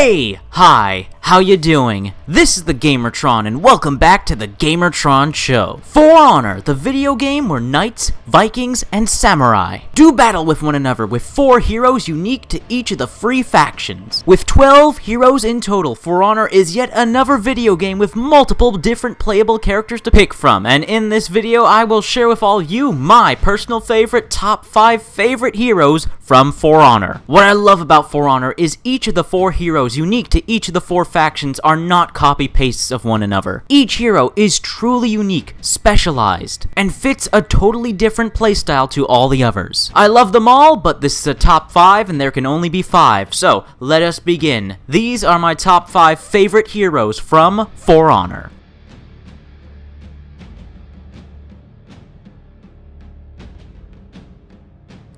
Hey! Hi! How you doing? This is the Gamertron, and welcome back to the Gamertron Show. For Honor, the video game where knights, Vikings, and samurai do battle with one another with 4 heroes unique to each of the free factions. With 12 heroes in total, For Honor is yet another video game with multiple different playable characters to pick from, and in this video I will share with all you my personal favorite top 5 favorite heroes from For Honor. What I love about For Honor is each of the 4 heroes unique to each of the 4 factions are not copy-pastes of one another. Each hero is truly unique, specialized, and fits a totally different playstyle to all the others. I love them all, but this is a top 5 and there can only be 5, so let us begin. These are my top 5 favorite heroes from For Honor.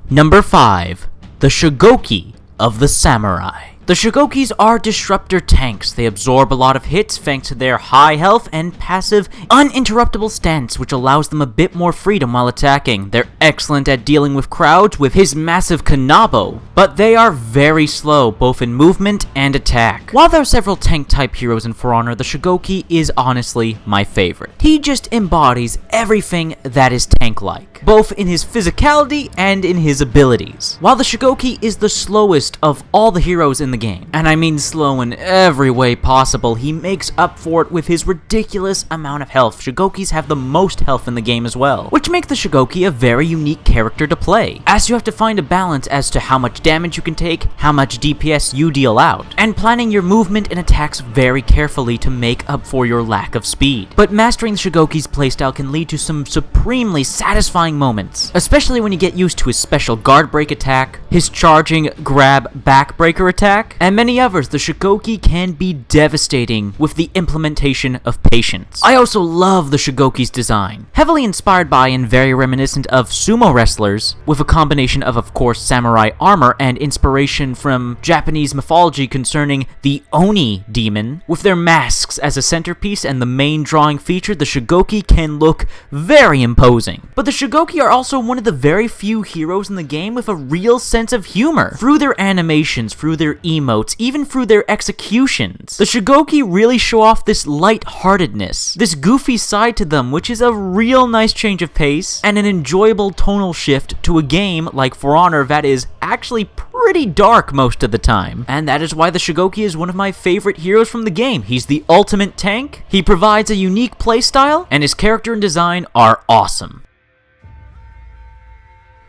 Number 5. The Shigoki of the Samurai. The Shigokis are disruptor tanks. They absorb a lot of hits thanks to their high health and passive, uninterruptible stance, which allows them a bit more freedom while attacking. They're excellent at dealing with crowds with his massive Naboo, but they are very slow, both in movement and attack. While there are several tank-type heroes in For Honor, the Shigoki is honestly my favorite. He just embodies everything that is tank-like, both in his physicality and in his abilities. While the Shigoki is the slowest of all the heroes in the game, and I mean slow in every way possible, he makes up for it with his ridiculous amount of health. Shigokis have the most health in the game as well, which makes the Shigoki a very unique character to play, as you have to find a balance as to how much damage you can take, how much DPS you deal out, and planning your movement and attacks very carefully to make up for your lack of speed. But mastering the Shigoki's playstyle can lead to some supremely satisfying moments, especially when you get used to his special guard break attack, his charging grab backbreaker attack, and many others. The Shigoki can be devastating with the implementation of patience. I also love the Shigoki's design, heavily inspired by and very reminiscent of sumo wrestlers, with a combination of course, samurai armor and inspiration from Japanese mythology concerning the Oni demon. With their masks as a centerpiece and the main drawing feature, the Shigoki can look very imposing. But the Shigoki are also one of the very few heroes in the game with a real sense of humor. Through their animations, through their emotes, even through their executions, the Shigoki really show off this light-heartedness, this goofy side to them, which is a real nice change of pace and an enjoyable tonal shift to a game like For Honor that is actually pretty dark most of the time. And that is why the Shigoki is one of my favorite heroes from the game. He's the ultimate tank, he provides a unique playstyle, and his character and design are awesome.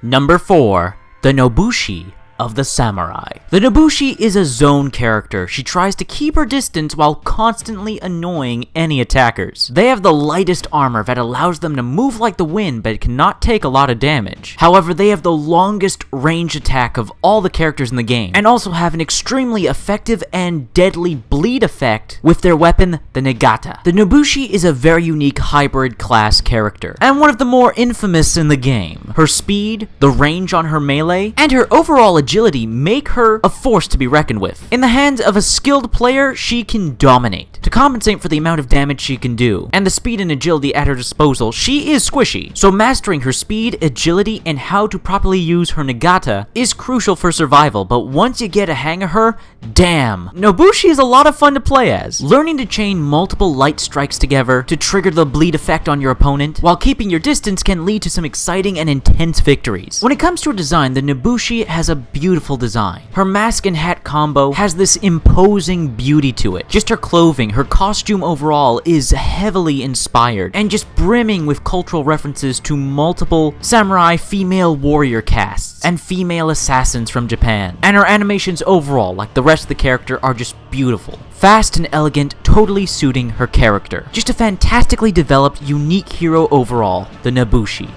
Number 4. The Nobushi of the Samurai. The Nobushi is a zone character. She tries to keep her distance while constantly annoying any attackers. They have the lightest armor that allows them to move like the wind but cannot take a lot of damage. However, they have the longest range attack of all the characters in the game, and also have an extremely effective and deadly bleed effect with their weapon, the Nagata. The Nobushi is a very unique hybrid class character, and one of the more infamous in the game. Her speed, the range on her melee, and her overall agility make her a force to be reckoned with. In the hands of a skilled player, she can dominate. To compensate for the amount of damage she can do, and the speed and agility at her disposal, she is squishy. So mastering her speed, agility, and how to properly use her Nagata is crucial for survival, but once you get a hang of her, damn, Nobushi is a lot of fun to play as. Learning to chain multiple light strikes together to trigger the bleed effect on your opponent, while keeping your distance, can lead to some exciting and intense victories. When it comes to her design, the Nobushi has a beautiful design. Her mask and hat combo has this imposing beauty to it. Just her clothing, her costume overall is heavily inspired and just brimming with cultural references to multiple samurai female warrior casts and female assassins from Japan. And her animations overall, like the rest of the character, are just beautiful. Fast and elegant, totally suiting her character. Just a fantastically developed, unique hero overall, the Nobushi.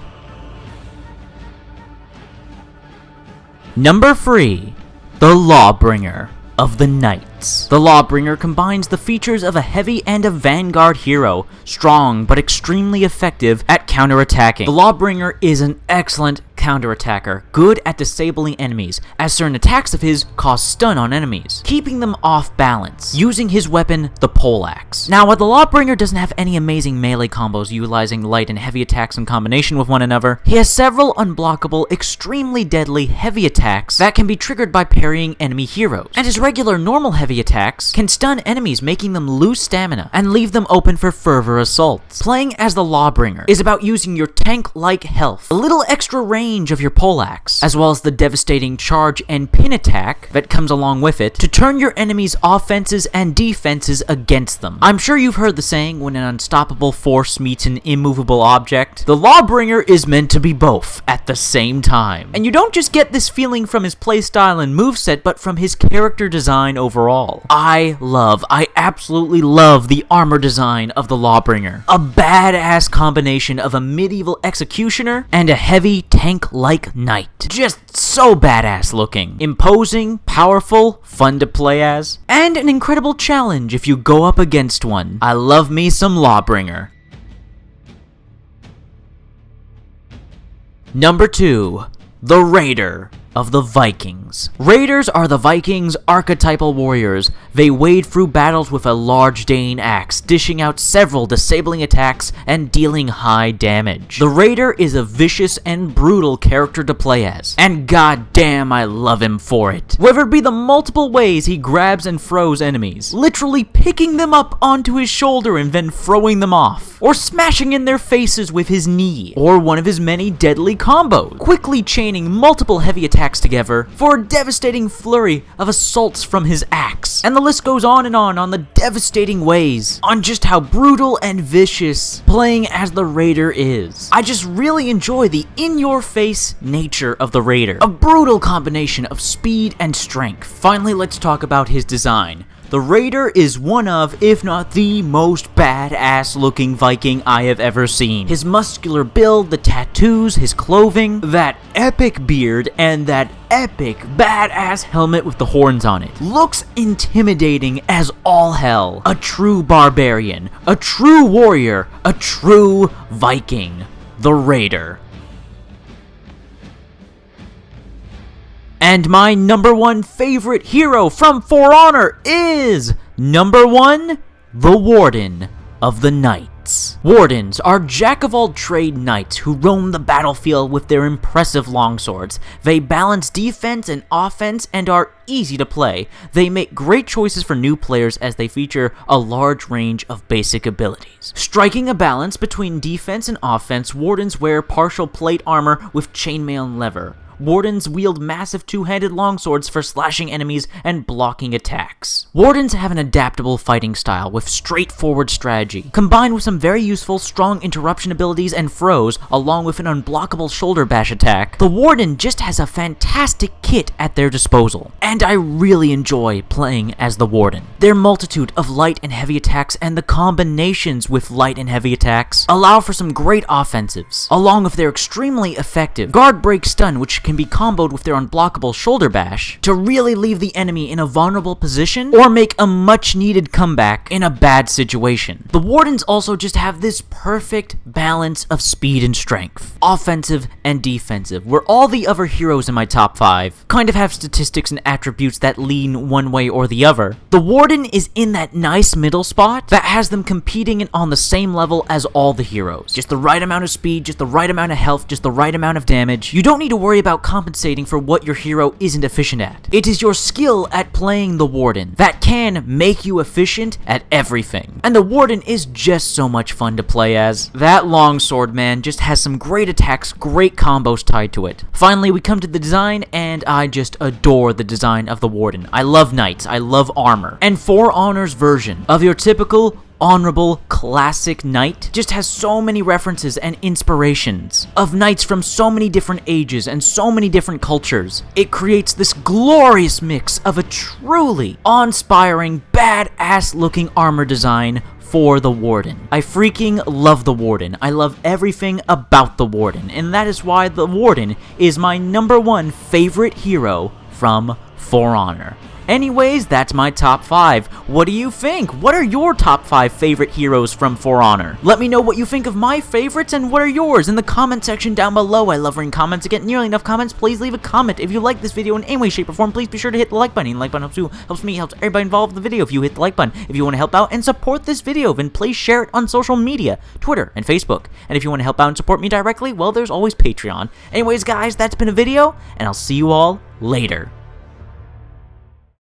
Number 3. The Lawbringer of the Knights. The Lawbringer combines the features of a heavy and a vanguard hero, strong but extremely effective at counterattacking. The Lawbringer is an excellent counterattacker, good at disabling enemies, as certain attacks of his cause stun on enemies, keeping them off balance, using his weapon, the poleaxe. Now, while the Lawbringer doesn't have any amazing melee combos utilizing light and heavy attacks in combination with one another, he has several unblockable, extremely deadly heavy attacks that can be triggered by parrying enemy heroes, and his regular normal heavy attacks can stun enemies, making them lose stamina and leave them open for further assaults. Playing as the Lawbringer is about using your tank-like health, a little extra range of your poleaxe, as well as the devastating charge and pin attack that comes along with it, to turn your enemies' offenses and defenses against them. I'm sure you've heard the saying, when an unstoppable force meets an immovable object. The Lawbringer is meant to be both at the same time. And you don't just get this feeling from his playstyle and moveset, but from his character design overall. I absolutely love the armor design of the Lawbringer. A badass combination of a medieval executioner and a heavy tank-like knight. Just so badass looking. Imposing, powerful, fun to play as, and an incredible challenge if you go up against one. I love me some Lawbringer. Number 2. The Raider of the Vikings. Raiders are the Vikings' archetypal warriors. They wade through battles with a large Dane axe, dishing out several disabling attacks and dealing high damage. The Raider is a vicious and brutal character to play as, and goddamn I love him for it. Whether it be the multiple ways he grabs and throws enemies, literally picking them up onto his shoulder and then throwing them off, or smashing in their faces with his knee, or one of his many deadly combos, quickly chaining multiple heavy attacks together for a devastating flurry of assaults from his axe. And the list goes on the devastating ways on just how brutal and vicious playing as the Raider is. I just really enjoy the in-your-face nature of the Raider. A brutal combination of speed and strength. Finally, let's talk about his design. The Raider is one of, if not the most badass looking Viking I have ever seen. His muscular build, the tattoos, his clothing, that epic beard, and that epic badass helmet with the horns on it looks intimidating as all hell. A true barbarian, a true warrior, a true Viking. The Raider. And my number 1 favorite hero from For Honor is number 1, the Warden of the Knights. Wardens are jack-of-all-trade knights who roam the battlefield with their impressive longswords. They balance defense and offense and are easy to play. They make great choices for new players as they feature a large range of basic abilities. Striking a balance between defense and offense, Wardens wear partial plate armor with chainmail and leather. Wardens wield massive two-handed longswords for slashing enemies and blocking attacks. Wardens have an adaptable fighting style with straightforward strategy, combined with some very useful strong interruption abilities and throws, along with an unblockable shoulder bash attack. The Warden just has a fantastic kit at their disposal, and I really enjoy playing as the Warden. Their multitude of light and heavy attacks and the combinations with light and heavy attacks allow for some great offensives, along with their extremely effective guard break stun, which can be comboed with their unblockable shoulder bash to really leave the enemy in a vulnerable position or make a much needed comeback in a bad situation. The Wardens also just have this perfect balance of speed and strength, offensive and defensive, where all the other heroes in my top 5 kind of have statistics and attributes that lean one way or the other. The Warden is in that nice middle spot that has them competing on the same level as all the heroes. Just the right amount of speed, just the right amount of health, just the right amount of damage. You don't need to worry about compensating for what your hero isn't efficient at. It is your skill at playing the Warden that can make you efficient at everything. And the Warden is just so much fun to play as. That longsword, man, just has some great attacks, great combos tied to it. Finally, we come to the design, and I just adore the design of the Warden. I love knights, I love armor. And For Honor's version of your typical honorable classic knight just has so many references and inspirations of knights from so many different ages and so many different cultures. It creates this glorious mix of a truly awe-inspiring, badass looking armor design for the Warden. I freaking love the Warden. I love everything about the Warden, and that is why the Warden is my number 1 favorite hero from For Honor. Anyways, that's my top 5. What do you think? What are your top 5 favorite heroes from For Honor? Let me know what you think of my favorites and what are yours in the comment section down below. I love reading comments. To get nearly enough comments, please leave a comment. If you like this video in any way, shape, or form, please be sure to hit the like button. The like button helps you, helps me, helps everybody involved in the video if you hit the like button. If you want to help out and support this video, then please share it on social media, Twitter and Facebook. And if you want to help out and support me directly, well, there's always Patreon. Anyways, guys, that's been a video, and I'll see you all later.